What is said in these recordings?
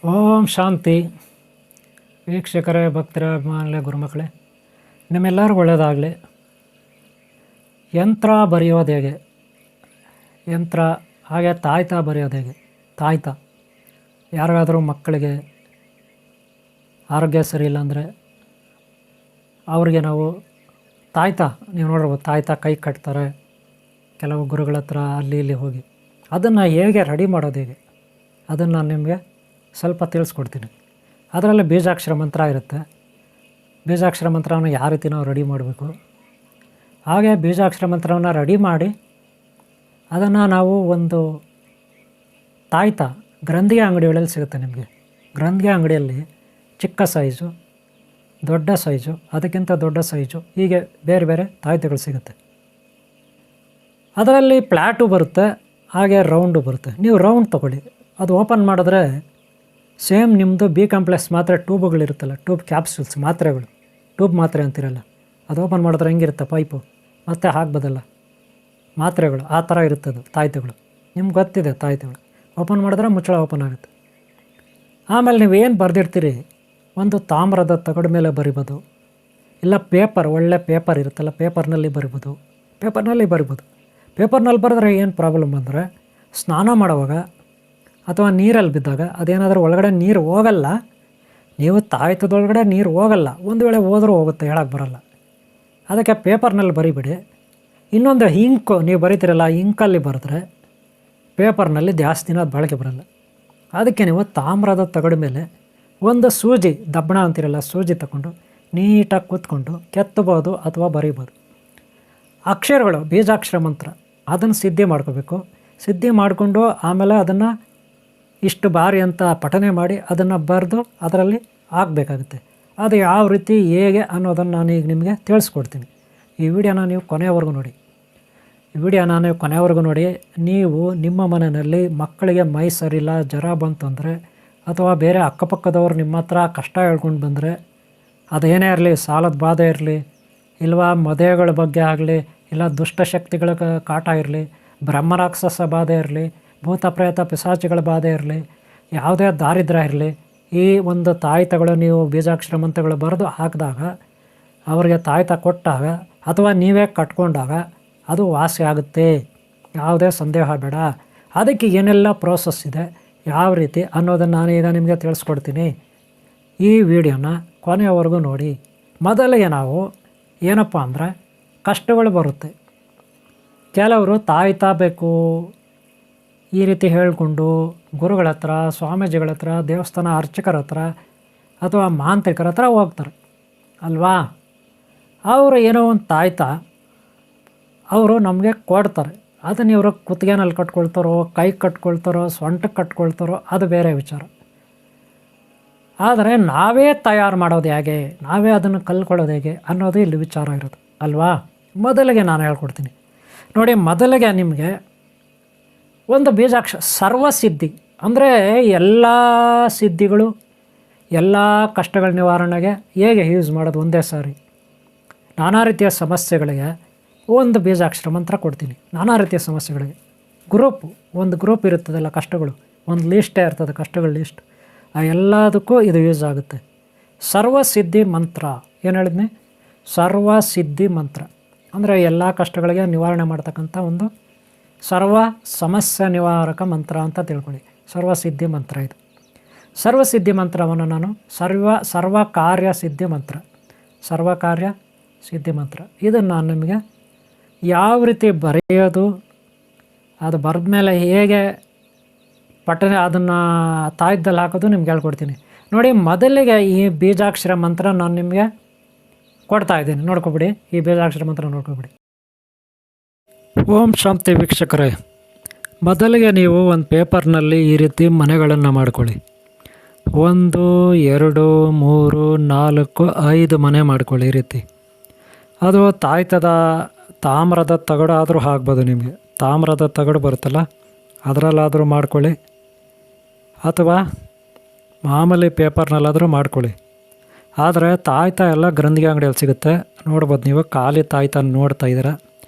ಓಂ ಶಾಂತಿ. ವೀಕ್ಷಕರೇ, ಭಕ್ತರ, ಅಭಿಮಾನಿಗಳೇ, ಗುರುಮಕ್ಕಳೇ, ನಿಮ್ಮೆಲ್ಲರಿಗೂ ಒಳ್ಳೆಯದಾಗಲಿ. ಯಂತ್ರ ಬರೆಯೋದು ಹೇಗೆ, ಯಂತ್ರ ಹಾಗೆ ತಾಯ್ತ ಬರೆಯೋದು ಹೇಗೆ. ತಾಯ್ತ ಯಾರಿಗಾದರೂ ಮಕ್ಕಳಿಗೆ ಆರೋಗ್ಯ ಸರಿ ಇಲ್ಲ ಅಂದರೆ ಅವ್ರಿಗೆ ನಾವು ತಾಯ್ತ, ನೀವು ನೋಡ್ಬೋದು, ತಾಯ್ತ ಕೈ ಕಟ್ತಾರೆ ಕೆಲವು ಗುರುಗಳ ಹತ್ರ ಅಲ್ಲಿ ಇಲ್ಲಿ ಹೋಗಿ. ಅದನ್ನು ಹೇಗೆ ರೆಡಿ ಮಾಡೋದು ಹೇಗೆ, ಅದನ್ನು ನಾನು ನಿಮಗೆ ಸ್ವಲ್ಪ ತಿಳಿಸ್ಕೊಡ್ತೀನಿ. ಅದರಲ್ಲಿ ಬೀಜಾಕ್ಷರ ಮಂತ್ರ ಇರುತ್ತೆ. ಬೀಜಾಕ್ಷರ ಮಂತ್ರವನ್ನು ಯಾವ ರೀತಿ ನಾವು ರೆಡಿ ಮಾಡಬೇಕು, ಹಾಗೆ ಬೀಜಾಕ್ಷರ ಮಂತ್ರವನ್ನು ರೆಡಿ ಮಾಡಿ ಅದನ್ನು ನಾವು ಒಂದು ತಾಯ್ತ ಗ್ರಂಥಿಗೆ ಅಂಗಡಿಗಳಲ್ಲಿ ಸಿಗುತ್ತೆ. ನಿಮಗೆ ಗ್ರಂಥಿಗೆ ಅಂಗಡಿಯಲ್ಲಿ ಚಿಕ್ಕ ಸೈಜು, ದೊಡ್ಡ ಸೈಜು, ಅದಕ್ಕಿಂತ ದೊಡ್ಡ ಸೈಜು, ಹೀಗೆ ಬೇರೆ ಬೇರೆ ತಾಯ್ತಗಳು ಸಿಗುತ್ತೆ. ಅದರಲ್ಲಿ ಫ್ಲ್ಯಾಟು ಬರುತ್ತೆ, ಹಾಗೆ ರೌಂಡು ಬರುತ್ತೆ. ನೀವು ರೌಂಡ್ ತೊಗೊಳ್ಳಿ. ಅದು ಓಪನ್ ಮಾಡಿದ್ರೆ ಸೇಮ್ ನಿಮ್ಮದು ಬಿ ಕಾಂಪ್ಲೆಕ್ಸ್ ಮಾತ್ರೆ ಟ್ಯೂಬುಗಳಿರುತ್ತಲ್ಲ, ಟ್ಯೂಬ್ ಕ್ಯಾಪ್ಸೂಲ್ಸ್, ಮಾತ್ರೆಗಳು, ಟ್ಯೂಬ್ ಮಾತ್ರೆ ಅಂತಿರಲ್ಲ, ಅದು ಓಪನ್ ಮಾಡಿದ್ರೆ ಹೆಂಗಿರುತ್ತೆ ಪೈಪು, ಮತ್ತೆ ಹಾಕ್ಬೋದಲ್ಲ ಮಾತ್ರೆಗಳು, ಆ ಥರ ಇರುತ್ತದು ತಾಯ್ತಗಳು. ನಿಮ್ಗೆ ಗೊತ್ತಿದೆ ತಾಯ್ತಗಳು. ಓಪನ್ ಮಾಡಿದ್ರೆ ಮುಚ್ಚಳ ಓಪನ್ ಆಗುತ್ತೆ. ಆಮೇಲೆ ನೀವೇನು ಬರೆದಿರ್ತೀರಿ, ಒಂದು ತಾಮ್ರದ ತಗಡು ಮೇಲೆ ಬರಿಬೋದು, ಇಲ್ಲ ಪೇಪರ್, ಒಳ್ಳೆ ಪೇಪರ್ ಇರುತ್ತಲ್ಲ, ಪೇಪರ್ನಲ್ಲಿ ಬರಿಬೋದು. ಪೇಪರ್ನಲ್ಲಿ ಬರೆದ್ರೆ ಏನು ಪ್ರಾಬ್ಲಮ್ ಅಂದರೆ, ಸ್ನಾನ ಮಾಡುವಾಗ ಅಥವಾ ನೀರಲ್ಲಿ ಬಿದ್ದಾಗ ಅದೇನಾದರೂ ಒಳಗಡೆ ನೀರು ಹೋಗಲ್ಲ. ನೀವು ತಾಯ್ತದೊಳಗಡೆ ನೀರು ಹೋಗಲ್ಲ, ಒಂದು ವೇಳೆ ಹೋದರೂ ಹೋಗುತ್ತೆ, ಹೇಳಕ್ಕೆ ಬರಲ್ಲ. ಅದಕ್ಕೆ ಪೇಪರ್ನಲ್ಲಿ ಬರಿಬಿಡಿ. ಇನ್ನೊಂದು ಇಂಕು, ನೀವು ಬರೀತೀರಲ್ಲ, ಇಂಕಲ್ಲಿ ಬರೆದ್ರೆ ಪೇಪರ್ನಲ್ಲಿ ಜಾಸ್ತಿ ದಿನ ಬಳಕೆ ಬರಲ್ಲ. ಅದಕ್ಕೆ ನೀವು ತಾಮ್ರದ ತಗಡು ಮೇಲೆ ಒಂದು ಸೂಜಿ, ದಬ್ಬಣ ಅಂತಿರಲ್ಲ, ಸೂಜಿ ತಗೊಂಡು ನೀಟಾಗಿ ಕೂತ್ಕೊಂಡು ಕೆತ್ತಬೋದು ಅಥವಾ ಬರೀಬೋದು. ಅಕ್ಷರಗಳು, ಬೀಜಾಕ್ಷರ ಮಂತ್ರ, ಅದನ್ನು ಸಿದ್ಧಿ ಮಾಡ್ಕೋಬೇಕು. ಸಿದ್ಧಿ ಮಾಡಿಕೊಂಡು ಆಮೇಲೆ ಅದನ್ನು ಇಷ್ಟು ಬಾರಿ ಅಂತ ಪಠನೆ ಮಾಡಿ ಅದನ್ನು ಬರೆದು ಅದರಲ್ಲಿ ಹಾಕಬೇಕಾಗುತ್ತೆ. ಅದು ಯಾವ ರೀತಿ ಹೇಗೆ ಅನ್ನೋದನ್ನು ನಾನು ಈಗ ನಿಮಗೆ ತಿಳಿಸ್ಕೊಡ್ತೀನಿ. ಈ ವಿಡಿಯೋನ ನೀವು ಕೊನೆಯವರೆಗೂ ನೋಡಿ. ನೀವು ನಿಮ್ಮ ಮನೆಯಲ್ಲಿ ಮಕ್ಕಳಿಗೆ ಮೈ ಸರಿಯಿಲ್ಲ, ಜ್ವರ ಬಂತಂದರೆ, ಅಥವಾ ಬೇರೆ ಅಕ್ಕಪಕ್ಕದವರು ನಿಮ್ಮ ಹತ್ರ ಕಷ್ಟ ಹೇಳ್ಕೊಂಡು ಬಂದರೆ, ಅದೇನೇ ಇರಲಿ, ಸಾಲದ ಬಾಧೆ ಇರಲಿ, ಇಲ್ವಾ ಮದುವೆಗಳ ಬಗ್ಗೆ ಆಗಲಿ, ಇಲ್ಲ ದುಷ್ಟಶಕ್ತಿಗಳ ಕಾಟ ಇರಲಿ, ಬ್ರಹ್ಮರಾಕ್ಷಸ ಬಾಧೆ ಇರಲಿ, ಭೂತ ಪ್ರೇತ ಪಿಶಾಚಿಗಳ ಬಾಧೆ ಇರಲಿ, ಯಾವುದೇ ದಾರಿದ್ರ್ಯ ಇರಲಿ, ಈ ಒಂದು ತಾಯ್ತಗಳು ನೀವು ಬೀಜಾಕ್ಷರ ಮಂತ್ರಗಳು ಬರೆದು ಹಾಕಿದಾಗ, ಅವರಿಗೆ ತಾಯ್ತ ಕೊಟ್ಟಾಗ ಅಥವಾ ನೀವೇ ಕಟ್ಕೊಂಡಾಗ ಅದು ವಾಸಿ ಆಗುತ್ತೆ. ಯಾವುದೇ ಸಂದೇಹ ಬೇಡ. ಅದಕ್ಕೆ ಏನೆಲ್ಲ ಪ್ರೋಸೆಸ್ ಇದೆ, ಯಾವ ರೀತಿ ಅನ್ನೋದನ್ನು ನಾನೀಗ ನಿಮಗೆ ತಿಳಿಸ್ಕೊಡ್ತೀನಿ. ಈ ವಿಡಿಯೋನ ಕೊನೆಯವರೆಗೂ ನೋಡಿ. ಮೊದಲಿಗೆ ನಾವು ಏನಪ್ಪ ಅಂದರೆ, ಕಷ್ಟಗಳು ಬರುತ್ತೆ. ಕೆಲವರು ತಾಯ್ತ ಬೇಕು ಈ ರೀತಿ ಹೇಳಿಕೊಂಡು ಗುರುಗಳ ಹತ್ರ, ಸ್ವಾಮೀಜಿಗಳ ಹತ್ರ, ದೇವಸ್ಥಾನ ಅರ್ಚಕರ ಹತ್ರ ಅಥವಾ ಮಾಂತ್ರಿಕರ ಹತ್ರ ಹೋಗ್ತಾರೆ ಅಲ್ವಾ. ಅವರು ಏನೋ ಒಂದು ತಾಯ್ತ ಅವರು ನಮಗೆ ಕೊಡ್ತಾರೆ. ಅದನ್ನು ಇವರು ಕುತ್ತಿಗೆನಲ್ಲಿ ಕಟ್ಕೊಳ್ತಾರೋ, ಕೈ ಕಟ್ಕೊಳ್ತಾರೋ, ಸೊಂಟಕ್ಕೆ ಕಟ್ಕೊಳ್ತಾರೋ, ಅದು ಬೇರೆ ವಿಚಾರ. ಆದರೆ ನಾವೇ ತಯಾರು ಮಾಡೋದು ಹೇಗೆ, ನಾವೇ ಅದನ್ನು ಕಲ್ಕೊಳ್ಳೋದು ಹೇಗೆ ಅನ್ನೋದು ಇಲ್ಲಿ ವಿಚಾರ ಇರೋದು ಅಲ್ವಾ. ಮೊದಲಿಗೆ ನಾನು ಹೇಳ್ಕೊಡ್ತೀನಿ ನೋಡಿ. ಮೊದಲಿಗೆ ನಿಮಗೆ ಒಂದು ಬೀಜಾಕ್ಷರ ಸರ್ವಸಿದ್ಧಿ ಅಂದರೆ, ಎಲ್ಲ ಸಿದ್ಧಿಗಳು, ಎಲ್ಲ ಕಷ್ಟಗಳ ನಿವಾರಣೆಗೆ ಹೇಗೆ ಯೂಸ್ ಮಾಡೋದು ಒಂದೇ ಸಾರಿ. ನಾನಾ ರೀತಿಯ ಸಮಸ್ಯೆಗಳಿಗೆ ಒಂದು ಬೀಜಾಕ್ಷರ ಮಂತ್ರ ಕೊಡ್ತೀನಿ. ನಾನಾ ರೀತಿಯ ಸಮಸ್ಯೆಗಳಿಗೆ ಒಂದು ಗ್ರೂಪ್ ಇರುತ್ತದಲ್ಲ, ಕಷ್ಟಗಳು ಒಂದು ಲೀಸ್ಟೇ ಇರ್ತದೆ, ಕಷ್ಟಗಳ ಲೀಸ್ಟ್. ಆ ಎಲ್ಲದಕ್ಕೂ ಇದು ಯೂಸ್ ಆಗುತ್ತೆ. ಸರ್ವಸಿದ್ಧಿ ಮಂತ್ರ ಏನು ಹೇಳಿದ್ನಿ, ಸರ್ವಸಿದ್ಧಿ ಮಂತ್ರ ಅಂದರೆ ಎಲ್ಲ ಕಷ್ಟಗಳಿಗೆ ನಿವಾರಣೆ ಮಾಡ್ತಕ್ಕಂಥ ಒಂದು ಸರ್ವ ಸಮಸ್ಯೆ ನಿವಾರಕ ಮಂತ್ರ ಅಂತ ತಿಳ್ಕೊಳ್ಳಿ. ಸರ್ವಸಿದ್ಧಿ ಮಂತ್ರ ಇದು. ಸರ್ವಸಿದ್ಧಿ ಮಂತ್ರವನ್ನು ನಾನು ಸರ್ವ ಕಾರ್ಯ ಸಿದ್ಧಿ ಮಂತ್ರ ಇದನ್ನು ನಾನು ನಿಮಗೆ ಯಾವ ರೀತಿ ಬರೆಯೋದು, ಅದು ಬರೆದ ಮೇಲೆ ಹೇಗೆ ಪಠನೆ ಅದನ್ನು ತಾಯ್ದಲ್ಲಿ ಹಾಕೋದು ನಿಮ್ಗೆ ಹೇಳ್ಕೊಡ್ತೀನಿ ನೋಡಿ. ಮೊದಲಿಗೆ ಈ ಬೀಜಾಕ್ಷರ ಮಂತ್ರ ನಾನು ನಿಮಗೆ ಕೊಡ್ತಾಯಿದ್ದೀನಿ, ನೋಡ್ಕೊಬಿಡಿ. ಈ ಬೀಜಾಕ್ಷರ ಮಂತ್ರ ನೋಡ್ಕೊಬಿಡಿ. ಓಂ ಶಾಂತಿ ವೀಕ್ಷಕರೇ, ಮೊದಲಿಗೆ ನೀವು ಒಂದು ಪೇಪರ್ನಲ್ಲಿ ಈ ರೀತಿ ಮನೆಗಳನ್ನು ಮಾಡ್ಕೊಳ್ಳಿ. 1 2 3 4 5 ಮನೆ ಮಾಡ್ಕೊಳ್ಳಿ ಈ ರೀತಿ. ಅದು ತಾಯ್ತದ ತಾಮ್ರದ ತಗಡು ಆದರೂ ಹಾಕ್ಬೋದು. ನಿಮಗೆ ತಾಮ್ರದ ತಗಡು ಬರುತ್ತಲ್ಲ, ಅದರಲ್ಲಾದರೂ ಮಾಡ್ಕೊಳ್ಳಿ, ಅಥವಾ ಮಾಮೂಲಿ ಪೇಪರ್ನಲ್ಲಾದರೂ ಮಾಡ್ಕೊಳ್ಳಿ. ಆದರೆ ತಾಯ್ತ ಎಲ್ಲ ಗ್ರಂಥಿಗೆ ಅಂಗಡಿಯಲ್ಲಿ ಸಿಗುತ್ತೆ, ನೋಡ್ಬೋದು. ನೀವು ಖಾಲಿ ತಾಯ್ತ ನೋಡ್ತಾ ಇದ್ದೀರ,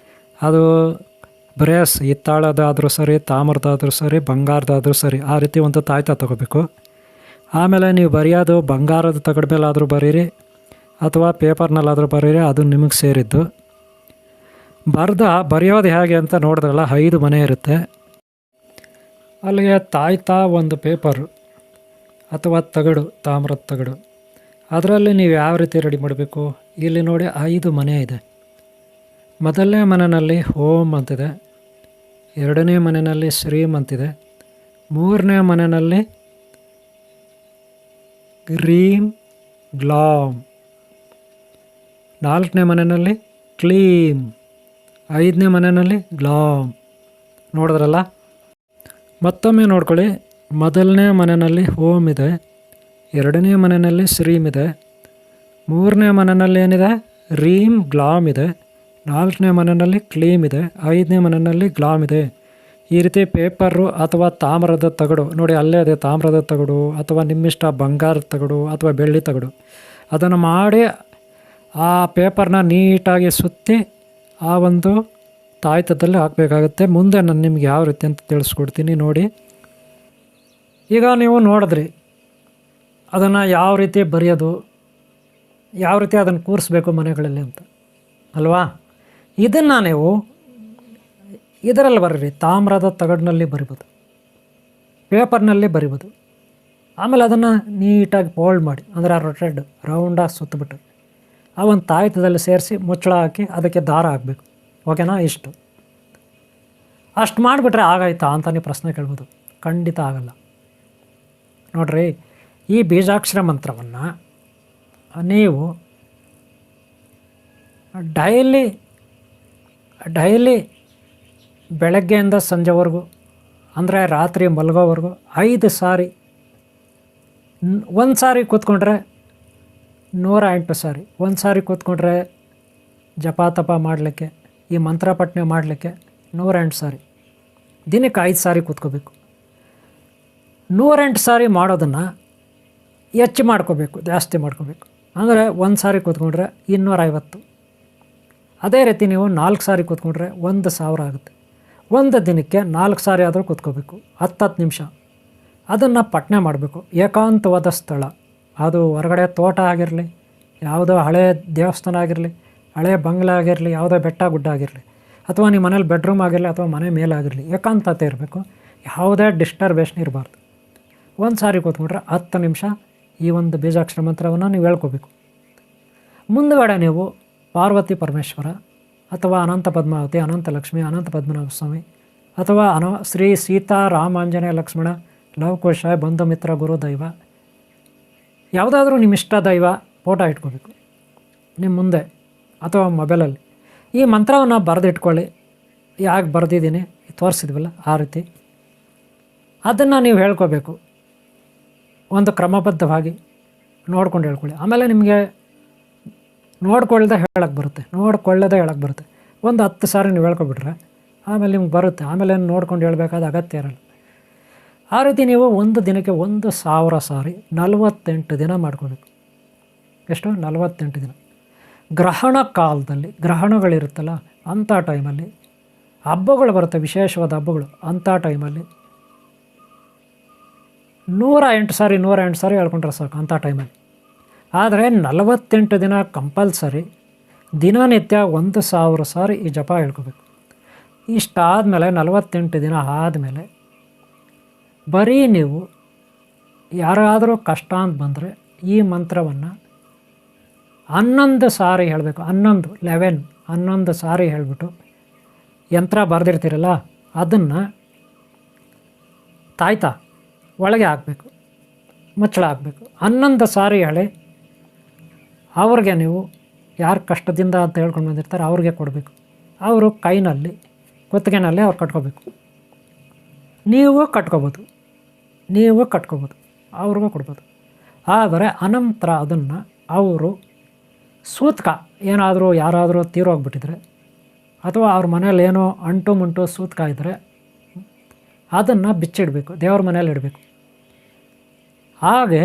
ಅದು ಬರೇ ಹಿತ್ತಾಳದಾದರೂ ಸರಿ, ತಾಮ್ರದಾದರೂ ಸರಿ, ಬಂಗಾರದಾದರೂ ಸರಿ, ಆ ರೀತಿ ಒಂದು ತಾಯ್ತ ತೊಗೋಬೇಕು. ಆಮೇಲೆ ನೀವು ಬರೆಯೋದು ಬಂಗಾರದ ತಗಡ ಮೇಲಾದರೂ ಬರೀರಿ ಅಥವಾ ಪೇಪರ್ನಲ್ಲಾದರೂ ಬರೀರಿ, ಅದು ನಿಮಗೆ ಸೇರಿದ್ದು. ಬರೆಯೋದು ಹೇಗೆ ಅಂತ ನೋಡಿದ್ರಲ್ಲ, 5 ಮನೆ ಇರುತ್ತೆ. ಅಲ್ಲಿಗೆ ತಾಯ್ತಾ ಒಂದು ಪೇಪರು ಅಥವಾ ತಗಡು, ತಾಮ್ರದ ತಗಡು, ಅದರಲ್ಲಿ ನೀವು ಯಾವ ರೀತಿ ರೆಡಿ ಮಾಡಬೇಕು. ಇಲ್ಲಿ ನೋಡಿ 5 ಮನೆ ಇದೆ. ಮೊದಲನೇ ಮನೆಯಲ್ಲಿ ಓಂ ಅಂತಿದೆ, 2ನೇ ಮನೆಯಲ್ಲಿ ಶ್ರೀಮ್ ಅಂತಿದೆ, 3ನೇ ಮನೆಯಲ್ಲಿ ಗ್ರೀಂ ಗ್ಲಾಮ್, 4ನೇ ಮನೆಯಲ್ಲಿ ಕ್ಲೀಮ್, 5ನೇ ಮನೆಯಲ್ಲಿ ಗ್ಲಾಮ್. ನೋಡಿದ್ರಲ್ಲ, ಮತ್ತೊಮ್ಮೆ ನೋಡ್ಕೊಳ್ಳಿ. ಮೊದಲನೇ ಮನೆಯಲ್ಲಿ ಓಂ ಇದೆ, 2ನೇ ಮನೆಯಲ್ಲಿ ಶ್ರೀಮ್ ಇದೆ, 3ನೇ ಮನೆಯಲ್ಲಿ ಏನಿದೆ ರೀಮ್ ಗ್ಲಾಮ್ ಇದೆ, 4ನೇ ಮನೆಯಲ್ಲಿ ಕ್ಲೀಮ್ ಇದೆ, 5ನೇ ಮನೆಯಲ್ಲಿ ಗ್ಲಾಮ್ ಇದೆ. ಈ ರೀತಿ ಪೇಪರು ಅಥವಾ ತಾಮ್ರದ ತಗಡು ನೋಡಿ, ಅಲ್ಲೇ ಇದೆ ತಾಮ್ರದ ತಗಡು ಅಥವಾ ನಿಮ್ಮಿಷ್ಟ ಬಂಗಾರದ ತಗಡು ಅಥವಾ ಬೆಳ್ಳಿ ತಗಡು, ಅದನ್ನು ಮಾಡಿ ಆ ಪೇಪರ್ನ ನೀಟಾಗಿ ಸುತ್ತಿ ಆ ಒಂದು ತಾಯ್ತದಲ್ಲಿ ಹಾಕಬೇಕಾಗುತ್ತೆ. ಮುಂದೆ ನಾನು ನಿಮ್ಗೆ ಯಾವ ರೀತಿ ಅಂತ ತಿಳಿಸ್ಕೊಡ್ತೀನಿ ನೋಡಿ. ಈಗ ನೀವು ನೋಡಿದ್ರಿ ಅದನ್ನು ಯಾವ ರೀತಿ ಬರೆಯೋದು, ಯಾವ ರೀತಿ ಅದನ್ನು ಕೂರಿಸ್ಬೇಕು ಮನೆಗಳಲ್ಲಿ ಅಂತ ಅಲ್ವಾ. ಇದನ್ನು ನೀವು ಇದರಲ್ಲಿ ಬರೀರಿ, ತಾಮ್ರದ ತಗಡಿನಲ್ಲಿ ಬರಿಬೋದು, ಪೇಪರ್ನಲ್ಲಿ ಬರಿಬೋದು. ಆಮೇಲೆ ಅದನ್ನು ನೀಟಾಗಿ ಫೋಲ್ಡ್ ಮಾಡಿ, ಅಂದರೆ ರೌಂಡಾಗಿ ಸುತ್ತಬಿಟ್ಟು ಆ ಒಂದು ತಾಯ್ತದಲ್ಲಿ ಸೇರಿಸಿ ಮುಚ್ಚಳ ಹಾಕಿ ಅದಕ್ಕೆ ದಾರ ಹಾಕಬೇಕು. ಓಕೆನಾ? ಅಷ್ಟು ಮಾಡಿಬಿಟ್ರೆ ಆಗಾಯ್ತಾ ಅಂತ ನೀವು ಪ್ರಶ್ನೆ ಕೇಳ್ಬೋದು. ಖಂಡಿತ ಆಗಲ್ಲ. ನೋಡಿರಿ, ಈ ಬೀಜಾಕ್ಷರ ಮಂತ್ರವನ್ನು ನೀವು ಡೈಲಿ ಬೆಳಗ್ಗೆಯಿಂದ ಸಂಜೆವರೆಗೂ, ಅಂದರೆ ರಾತ್ರಿ ಮಲಗೋವರೆಗೂ 5 ಸಾರಿ, ಒಂದು ಸಾರಿ ಕೂತ್ಕೊಂಡ್ರೆ 108 ಸಾರಿ, ಒಂದು ಸಾರಿ ಕೂತ್ಕೊಂಡ್ರೆ ಜಪ ತಪ ಮಾಡಲಿಕ್ಕೆ, ಈ ಮಂತ್ರ ಪಠನೆ ಮಾಡಲಿಕ್ಕೆ 108 ಸಾರಿ, ದಿನಕ್ಕೆ 5 ಸಾರಿ ಕೂತ್ಕೋಬೇಕು. 108 ಸಾರಿ ಮಾಡೋದನ್ನು ಹೆಚ್ಚು ಮಾಡ್ಕೋಬೇಕು, ಜಾಸ್ತಿ ಮಾಡ್ಕೋಬೇಕು. ಅಂದರೆ ಒಂದು ಸಾರಿ ಕೂತ್ಕೊಂಡ್ರೆ 250. ಅದೇ ರೀತಿ ನೀವು 4 ಸಾರಿ ಕೂತ್ಕೊಂಡ್ರೆ 1000 ಆಗುತ್ತೆ. ಒಂದು ದಿನಕ್ಕೆ 4 ಸಾರಿ ಆದರೂ ಕೂತ್ಕೋಬೇಕು, 10 ನಿಮಿಷ. ಅದನ್ನು ಪಠನೆ ಮಾಡಬೇಕು. ಏಕಾಂತವಾದ ಸ್ಥಳ, ಅದು ಹೊರಗಡೆ ತೋಟ ಆಗಿರಲಿ, ಯಾವುದೋ ಹಳೆ ದೇವಸ್ಥಾನ ಆಗಿರಲಿ, ಹಳೆ ಬಂಗ್ಲೆ ಆಗಿರಲಿ, ಯಾವುದೋ ಬೆಟ್ಟ ಗುಡ್ಡ ಆಗಿರಲಿ, ಅಥವಾ ನಿಮ್ಮ ಮನೇಲಿ ಬೆಡ್ರೂಮ್ ಆಗಿರಲಿ ಅಥವಾ ಮನೆ ಮೇಲಾಗಿರಲಿ, ಏಕಾಂತತೆ ಇರಬೇಕು. ಯಾವುದೇ ಡಿಸ್ಟರ್ಬೇಷನ್ ಇರಬಾರ್ದು. ಒಂದು ಸಾರಿ ಕೂತ್ಕೊಂಡ್ರೆ 10 ನಿಮಿಷ ಈ ಒಂದು ಬೀಜಾಕ್ಷರ ಮಂತ್ರವನ್ನು ನೀವು ಹೇಳ್ಕೋಬೇಕು. ಮುಂದುಗಡೆ ನೀವು ಪಾರ್ವತಿ ಪರಮೇಶ್ವರ ಅಥವಾ ಅನಂತ ಪದ್ಮಾವತಿ, ಅನಂತ ಲಕ್ಷ್ಮಿ, ಅನಂತ ಪದ್ಮನಾಭ ಸ್ವಾಮಿ ಅಥವಾ ಶ್ರೀ ಸೀತಾ ರಾಮಾಂಜನೇಯ ಲಕ್ಷ್ಮಣ ಲವಕುಶ ಬಂಧು ಮಿತ್ರ ಗುರು ದೈವ, ಯಾವುದಾದ್ರೂ ನಿಮ್ಮ ಇಷ್ಟ ದೈವ ಫೋಟೋ ಇಟ್ಕೋಬೇಕು ನಿಮ್ಮ ಮುಂದೆ ಅಥವಾ ಮೊಬೈಲಲ್ಲಿ. ಈ ಮಂತ್ರವನ್ನು ಬರೆದಿಟ್ಕೊಳ್ಳಿ. ಯಾಕೆ ಬರೆದಿದ್ದೀನಿ ತೋರಿಸಿದ್ವಲ್ಲ ಆ ರೀತಿ ಅದನ್ನು ನೀವು ಹೇಳ್ಕೋಬೇಕು. ಒಂದು ಕ್ರಮಬದ್ಧವಾಗಿ ನೋಡ್ಕೊಂಡು ಹೇಳ್ಕೊಳ್ಳಿ. ಆಮೇಲೆ ನಿಮಗೆ ನೋಡ್ಕೊಳ್ಳದೆ ಹೇಳಕ್ಕೆ ಬರುತ್ತೆ. ಒಂದು 10 ಸಾರಿ ನೀವು ಹೇಳ್ಕೊಬಿಟ್ರೆ ಆಮೇಲೆ ನಿಮ್ಗೆ ಬರುತ್ತೆ. ಆಮೇಲೆ ನೋಡ್ಕೊಂಡು ಹೇಳಬೇಕಾದ ಅಗತ್ಯ ಇರಲ್ಲ. ಆ ರೀತಿ ನೀವು ಒಂದು ದಿನಕ್ಕೆ 1000 ಸಾರಿ 48 ದಿನ ಮಾಡ್ಕೋಬೇಕು. ಎಷ್ಟು? 48 ದಿನ. ಗ್ರಹಣ ಕಾಲದಲ್ಲಿ, ಗ್ರಹಣಗಳಿರುತ್ತಲ್ಲ ಅಂಥ ಟೈಮಲ್ಲಿ, ಹಬ್ಬಗಳು ಬರುತ್ತೆ, ವಿಶೇಷವಾದ ಹಬ್ಬಗಳು, ಅಂಥ ಟೈಮಲ್ಲಿ 108 ಸಾರಿ ಹೇಳ್ಕೊಂಡ್ರೆ ಸಾಕು ಅಂಥ ಟೈಮಲ್ಲಿ. ಆದರೆ 48 ದಿನ ಕಂಪಲ್ಸರಿ ದಿನನಿತ್ಯ 1000 ಸಾರಿ ಈ ಜಪ ಹೇಳ್ಕೋಬೇಕು. ಇಷ್ಟಾದಮೇಲೆ 48 ದಿನ ಆದಮೇಲೆ ಬರೀ ನೀವು ಯಾರಾದರೂ ಕಷ್ಟ ಅಂತ ಬಂದರೆ ಈ ಮಂತ್ರವನ್ನು 11 ಸಾರಿ ಹೇಳಬೇಕು. 11 ಸಾರಿ ಹೇಳಿಬಿಟ್ಟು ಯಂತ್ರ ಬರೆದಿರ್ತೀರಲ್ಲ ಅದನ್ನು ತಾಯ್ತಾ ಒಳಗೆ ಹಾಕಬೇಕು, ಮುಚ್ಚಳ ಹಾಕಬೇಕು. 11 ಸಾರಿ ಹೇಳಿ ಅವ್ರಿಗೆ ನೀವು ಯಾರು ಕಷ್ಟದಿಂದ ಅಂತ ಹೇಳ್ಕೊಂಡು ಬಂದಿರ್ತಾರೆ ಅವ್ರಿಗೆ ಕೊಡಬೇಕು. ಅವರು ಕೈನಲ್ಲಿ ಕುತ್ತಿಗೆನಲ್ಲಿ ಅವ್ರು ಕಟ್ಕೋಬೇಕು. ನೀವು ಕಟ್ಕೋಬೋದು, ಅವ್ರಿಗೂ ಕೊಡ್ಬೋದು. ಆದರೆ ಅನಂತರ ಅದನ್ನು ಅವರು ಸೂತ್ಕ ಏನಾದರೂ ಯಾರಾದರೂ ತೀರೋಗ್ಬಿಟ್ಟಿದ್ರೆ ಅಥವಾ ಅವ್ರ ಮನೇಲಿ ಏನೋ ಅಂಟು ಮುಂಟು ಸೂತ್ಕ ಇದ್ದರೆ ಅದನ್ನು ಬಿಚ್ಚಿಡಬೇಕು, ದೇವ್ರ ಮನೇಲಿ ಇಡಬೇಕು. ಹಾಗೆ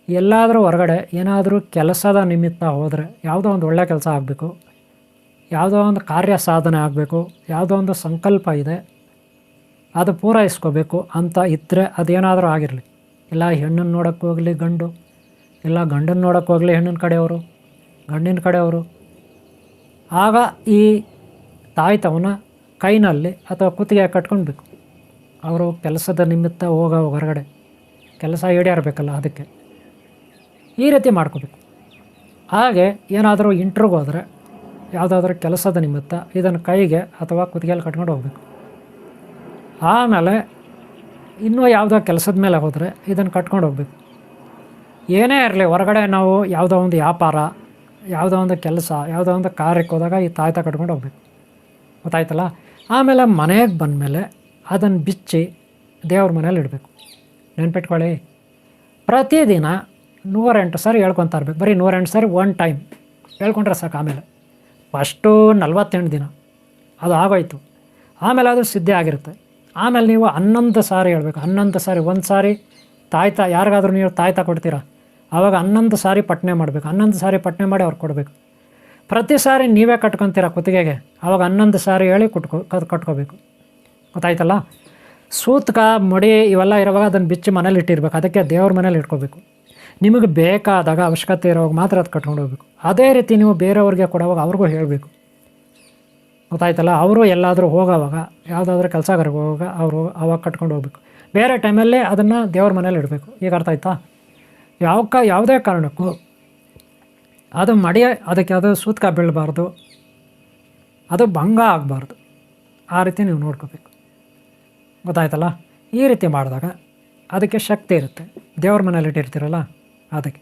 ಎಲ್ಲಾದರೂ ಹೊರಗಡೆ ಏನಾದರೂ ಕೆಲಸದ ನಿಮಿತ್ತ ಹೋದರೆ, ಯಾವುದೋ ಒಂದು ಒಳ್ಳೆಯ ಕೆಲಸ ಆಗಬೇಕು, ಯಾವುದೋ ಒಂದು ಕಾರ್ಯ ಸಾಧನೆ ಆಗಬೇಕು, ಯಾವುದೋ ಒಂದು ಸಂಕಲ್ಪ ಇದೆ ಅದು ಪೂರೈಸ್ಕೋಬೇಕು ಅಂತ ಇದ್ದರೆ ಅದೇನಾದರೂ ಆಗಿರಲಿ, ಇಲ್ಲ ಹೆಣ್ಣನ್ನು ನೋಡೋಕ್ಕೆ ಹೋಗಲಿ ಗಂಡು, ಇಲ್ಲ ಗಂಡನ್ನು ನೋಡೋಕ್ಕೆ ಹೋಗಲಿ ಹೆಣ್ಣಿನ ಕಡೆಯವರು, ಗಂಡಿನ ಕಡೆಯವರು, ಆಗ ಈ ತಾಯ್ತವನ್ನ ಕೈನಲ್ಲಿ ಅಥವಾ ಕುತ್ತಿಗೆ ಕಟ್ಕೊಳ್ಬೇಕು. ಅವರು ಕೆಲಸದ ನಿಮಿತ್ತ ಹೋಗೋ ಹೊರಗಡೆ ಕೆಲಸ ಈಡೇರಬೇಕಲ್ಲ, ಅದಕ್ಕೆ ಈ ರೀತಿ ಮಾಡ್ಕೋಬೇಕು. ಹಾಗೆ ಏನಾದರೂ ಇಂಟ್ರ್ಯೂಗೆ ಹೋದರೆ ಯಾವುದಾದ್ರೂ ಕೆಲಸದ ನಿಮಿತ್ತ ಇದನ್ನು ಕೈಗೆ ಅಥವಾ ಕುತ್ತಿಗೆಯಲ್ಲಿ ಕಟ್ಕೊಂಡು ಹೋಗಬೇಕು. ಆಮೇಲೆ ಇನ್ನೂ ಯಾವುದೋ ಕೆಲಸದ ಮೇಲೆ ಹೋದರೆ ಇದನ್ನು ಕಟ್ಕೊಂಡು ಹೋಗ್ಬೇಕು. ಏನೇ ಇರಲಿ, ಹೊರಗಡೆ ನಾವು ಯಾವುದೋ ಒಂದು ವ್ಯಾಪಾರ, ಯಾವುದೋ ಒಂದು ಕೆಲಸ, ಯಾವುದೋ ಒಂದು ಕಾರ್ಯಕ್ಕೆ ಹೋದಾಗ ಈ ತಾಯ್ತ ಕಟ್ಕೊಂಡು ಹೋಗ್ಬೇಕು. ಗೊತ್ತಾಯ್ತಲ್ಲ. ಆಮೇಲೆ ಮನೆಗೆ ಬಂದಮೇಲೆ ಅದನ್ನು ಬಿಚ್ಚಿ ದೇವ್ರ ಮನೇಲಿ ಇಡಬೇಕು. ನೆನ್ಪಿಟ್ಕೊಳ್ಳಿ, ಪ್ರತಿದಿನ 108 ಸಾರಿ ಹೇಳ್ಕೊತಾ ಇರ್ಬೇಕು. ಬರೀ 108 ಸಾರಿ ಒನ್ ಟೈಮ್ ಹೇಳ್ಕೊಂಡ್ರೆ ಸಾಕು. ಆಮೇಲೆ ಫಸ್ಟು 48 ದಿನ ಅದು ಆಗೋಯ್ತು, ಆಮೇಲೆ ಅದು ಸಿದ್ಧಿ ಆಗಿರುತ್ತೆ. ಆಮೇಲೆ ನೀವು 11 ಸಾರಿ ಹೇಳ್ಬೇಕು. 11 ಸಾರಿ, ಒಂದು ಸಾರಿ ತಾಯ್ತ ಯಾರಿಗಾದ್ರೂ ನೀವು ತಾಯ್ತ ಕೊಡ್ತೀರಾ, ಆವಾಗ 11 ಸಾರಿ ಪಠನೆ ಮಾಡಬೇಕು. 11 ಸಾರಿ ಪಠನೆ ಮಾಡಿ ಅವ್ರಿಗೆ ಕೊಡಬೇಕು. ಪ್ರತಿ ಸಾರಿ ನೀವೇ ಕಟ್ಕೊತೀರ ಕುತ್ತಿಗೆಗೆ, ಆವಾಗ 11 ಸಾರಿ ಹೇಳಿ ಕಟ್ಕೋಬೇಕು. ಗೊತ್ತಾಯ್ತಲ್ಲ. ಸೂತ್ಕ ಮಡಿ ಇವೆಲ್ಲ ಇರುವಾಗ ಅದನ್ನು ಬಿಚ್ಚಿ ಮನೇಲಿ ಇಟ್ಟಿರ್ಬೇಕು. ಅದಕ್ಕೆ ದೇವ್ರ ಮನೇಲಿ ಇಟ್ಕೋಬೇಕು. ನಿಮಗೆ ಬೇಕಾದಾಗ ಅವಶ್ಯಕತೆ ಇರೋವಾಗ ಮಾತ್ರ ಅದು ಕಟ್ಕೊಂಡು ಹೋಗ್ಬೇಕು. ಅದೇ ರೀತಿ ನೀವು ಬೇರೆಯವ್ರಿಗೆ ಕೊಡೋವಾಗ ಅವ್ರಿಗೂ ಹೇಳಬೇಕು. ಗೊತ್ತಾಯ್ತಲ್ಲ. ಅವರು ಎಲ್ಲಾದರೂ ಹೋಗೋವಾಗ, ಯಾವುದಾದ್ರೂ ಕೆಲಸಗಾರಿಗೆ ಹೋಗುವಾಗ ಅವರು ಅವಾಗ ಕಟ್ಕೊಂಡು ಹೋಗ್ಬೇಕು. ಬೇರೆ ಟೈಮಲ್ಲೇ ಅದನ್ನು ದೇವ್ರ ಮನೇಲಿ ಇಡಬೇಕು. ಈಗ ಅರ್ಥ ಆಯ್ತಾ. ಯಾವುದೇ ಕಾರಣಕ್ಕೂ ಅದು ಅದಕ್ಕೆ ಅದು ಸೂತ್ಕ ಬೀಳಬಾರ್ದು, ಅದು ಭಂಗ ಆಗಬಾರ್ದು. ಆ ರೀತಿ ನೀವು ನೋಡ್ಕೋಬೇಕು. ಗೊತ್ತಾಯ್ತಲ್ಲ. ಈ ರೀತಿ ಮಾಡಿದಾಗ ಅದಕ್ಕೆ ಶಕ್ತಿ ಇರುತ್ತೆ. ದೇವ್ರ ಮನೇಲಿ ಇಟ್ಟಿರ್ತೀರಲ್ಲ ಅದಕ್ಕೆ.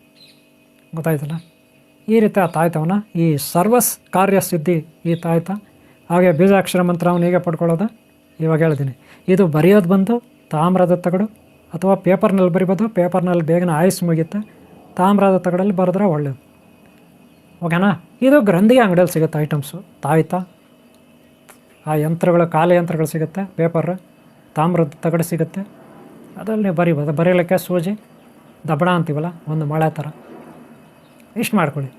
ಗೊತ್ತಾಯ್ತಲ್ಲ. ಈ ರೀತಿ ಆ ತಾಯ್ತವನ್ನ ಈ ಸರ್ವಸ್ ಕಾರ್ಯಸಿದ್ಧಿ ಈ ತಾಯ್ತ. ಹಾಗೆ ಬೀಜಾಕ್ಷರ ಮಂತ್ರವನ್ನು ಹೇಗೆ ಪಡ್ಕೊಳ್ಳೋದು ಇವಾಗ ಹೇಳ್ತೀನಿ. ಇದು ಬರೆಯೋದು ಬಂದು ತಾಮ್ರದ ತಗಡು ಅಥವಾ ಪೇಪರ್ನಲ್ಲಿ ಬರಿಬೋದು. ಪೇಪರ್ನಲ್ಲಿ ಬೇಗನೆ ಆಯುಸ್ ಮುಗಿಯುತ್ತೆ. ತಾಮ್ರದ ತಗಡಲ್ಲಿ ಬರೆದ್ರೆ ಒಳ್ಳೆಯದು. ಓಕೆನಾ. ಇದು ಗ್ರಂಥಿಗೆ ಅಂಗಡಿಯಲ್ಲಿ ಸಿಗುತ್ತೆ ಐಟಮ್ಸು. ತಾಯ್ತ, ಆ ಯಂತ್ರಗಳು, ಖಾಲಿ ಯಂತ್ರಗಳು ಸಿಗುತ್ತೆ. ಪೇಪರ್, ತಾಮ್ರದ ತಗಡು ಸಿಗುತ್ತೆ. ಅದರಲ್ಲಿ ನೀವು ಬರಿಬೋದು. ಬರೀಲಿಕ್ಕೆ ಸೂಜಿ, ದಬಡ ಅಂತೀವಲ್ಲ, ಒಂದು ಮೊಳೆ ಥರ. ಇಷ್ಟು ಮಾಡ್ಕೊಳ್ಳಿ.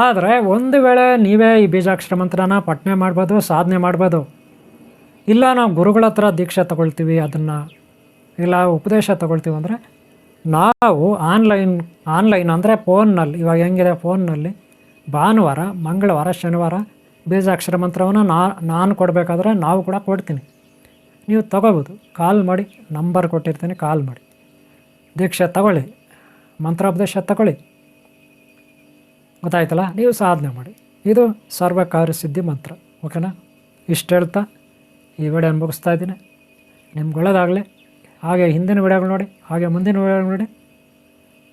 ಆದರೆ ಒಂದು ವೇಳೆ ನೀವೇ ಈ ಬೀಜಾಕ್ಷರ ಮಂತ್ರನ ಪಠನೆ ಮಾಡ್ಬೋದು, ಸಾಧನೆ ಮಾಡ್ಬೋದು. ಇಲ್ಲ ನಾವು ಗುರುಗಳ ಹತ್ರ ದೀಕ್ಷೆ ತಗೊಳ್ತೀವಿ, ಅದನ್ನು ಇಲ್ಲ ಉಪದೇಶ ತಗೊಳ್ತೀವಿ ಅಂದರೆ ನಾವು ಆನ್ಲೈನ್ ಅಂದರೆ ಫೋನ್ನಲ್ಲಿ, ಇವಾಗ ಹೆಂಗಿದೆ ಫೋನ್ನಲ್ಲಿ ಭಾನುವಾರ, ಮಂಗಳವಾರ, ಶನಿವಾರ ಬೀಜಾಕ್ಷರ ಮಂತ್ರವನ್ನು ನಾನು ಕೊಡಬೇಕಾದ್ರೆ ನಾವು ಕೂಡ ಕೊಡ್ತೀನಿ. ನೀವು ತಗೋಬೋದು. ಕಾಲ್ ಮಾಡಿ, ನಂಬರ್ ಕೊಟ್ಟಿರ್ತೀನಿ, ಕಾಲ್ ಮಾಡಿ ದೀಕ್ಷೆ ತಗೊಳ್ಳಿ, ಮಂತ್ರೋಪದೇಶ ತಗೊಳ್ಳಿ. ಗೊತ್ತಾಯ್ತಲ್ಲ. ನೀವು ಸಾಧನೆ ಮಾಡಿ. ಇದು ಸರ್ವಕಾರ್ಯಸಿದ್ಧಿ ಮಂತ್ರ. ಓಕೆನಾ. ಇಷ್ಟು ಹೇಳ್ತಾ ಈ ವಿಡಿಯೋನ ಮುಗಿಸ್ತಾ ಇದ್ದೀನಿ. ನಿಮ್ಗೆ ಒಳ್ಳೆಯದಾಗಲಿ. ಹಾಗೆ ಹಿಂದಿನ ವಿಡಿಯೋಗಳು ನೋಡಿ, ಹಾಗೆ ಮುಂದಿನ ವಿಡಿಯೋಗಳು ನೋಡಿ.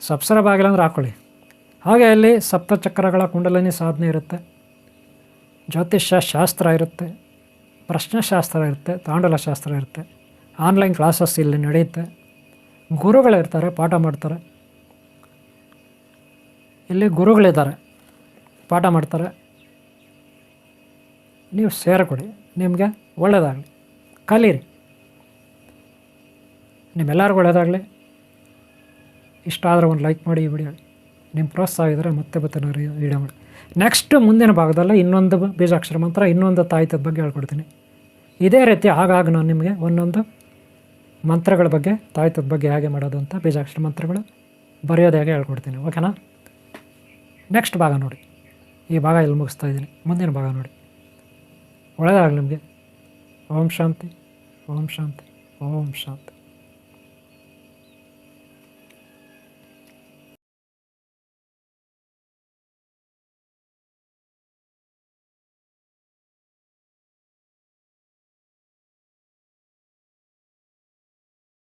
ಸಬ್ಸ್ಕ್ರೈಬ್ ಆಗಿಲ್ಲ ಅಂದ್ರೆ ಹಾಕ್ಕೊಳ್ಳಿ. ಹಾಗೆ ಅಲ್ಲಿ ಸಪ್ತಚಕ್ರಗಳ ಕುಂಡಲಿನಿ ಸಾಧನೆ ಇರುತ್ತೆ, ಜ್ಯೋತಿಷ್ಯ ಶಾಸ್ತ್ರ ಇರುತ್ತೆ, ಪ್ರಶ್ನೆಶಾಸ್ತ್ರ ಇರುತ್ತೆ, ತಾಂಡೂಲ ಶಾಸ್ತ್ರ ಇರುತ್ತೆ. ಆನ್ಲೈನ್ ಕ್ಲಾಸಸ್ ಇಲ್ಲಿ ನಡೆಯುತ್ತೆ. ಗುರುಗಳಿರ್ತಾರೆ, ಪಾಠ ಮಾಡ್ತಾರೆ. ಇಲ್ಲಿ ಗುರುಗಳಿದ್ದಾರೆ, ಪಾಠ ಮಾಡ್ತಾರೆ. ನೀವು ಸೇರಿಕೊಡಿ. ನಿಮಗೆ ಒಳ್ಳೆಯದಾಗಲಿ. ಕಲೀರಿ. ನಿಮ್ಮೆಲ್ಲರಿಗೂ ಒಳ್ಳೆಯದಾಗಲಿ. ಇಷ್ಟ ಆದರೆ ಒಂದು ಲೈಕ್ ಮಾಡಿ ಈ ವಿಡಿಯೋ. ನಿಮ್ಮ ಪ್ರೋತ್ಸಾಹ ಇದ್ದರೆ ಮತ್ತೆ ವಿಡಿಯೋ ಮಾಡಿ. ನೆಕ್ಸ್ಟ್ ಮುಂದಿನ ಭಾಗದಲ್ಲಿ ಇನ್ನೊಂದು ಬೀಜಾಕ್ಷರ ಮಂತ್ರ, ಇನ್ನೊಂದು ತಾಯ್ತದ ಬಗ್ಗೆ ಹೇಳ್ಕೊಡ್ತೀನಿ. ಇದೇ ರೀತಿ ಆಗಾಗ ನಾನು ನಿಮಗೆ ಒಂದೊಂದು ಮಂತ್ರಗಳ ಬಗ್ಗೆ, ತಾಯ್ತದ ಬಗ್ಗೆ ಹೇಗೆ ಮಾಡೋದು ಅಂತ, ಬೀಜಾಕ್ಷರ ಮಂತ್ರಗಳು ಬರೆಯೋದು ಹೇಗೆ ಹೇಳ್ಕೊಡ್ತೀನಿ. ಓಕೆನಾ. ನೆಕ್ಸ್ಟ್ ಭಾಗ ನೋಡಿ. ಈ ಭಾಗ ಇಲ್ಲಿ ಮುಗಿಸ್ತಾ ಇದ್ದೀನಿ. ಮುಂದಿನ ಭಾಗ ನೋಡಿ. ಒಳ್ಳೆಯದಾಗಲಿ ನಿಮಗೆ. ಓಂ ಶಾಂತಿ, ಓಂ ಶಾಂತಿ, ಓಂ ಶಾಂತಿ.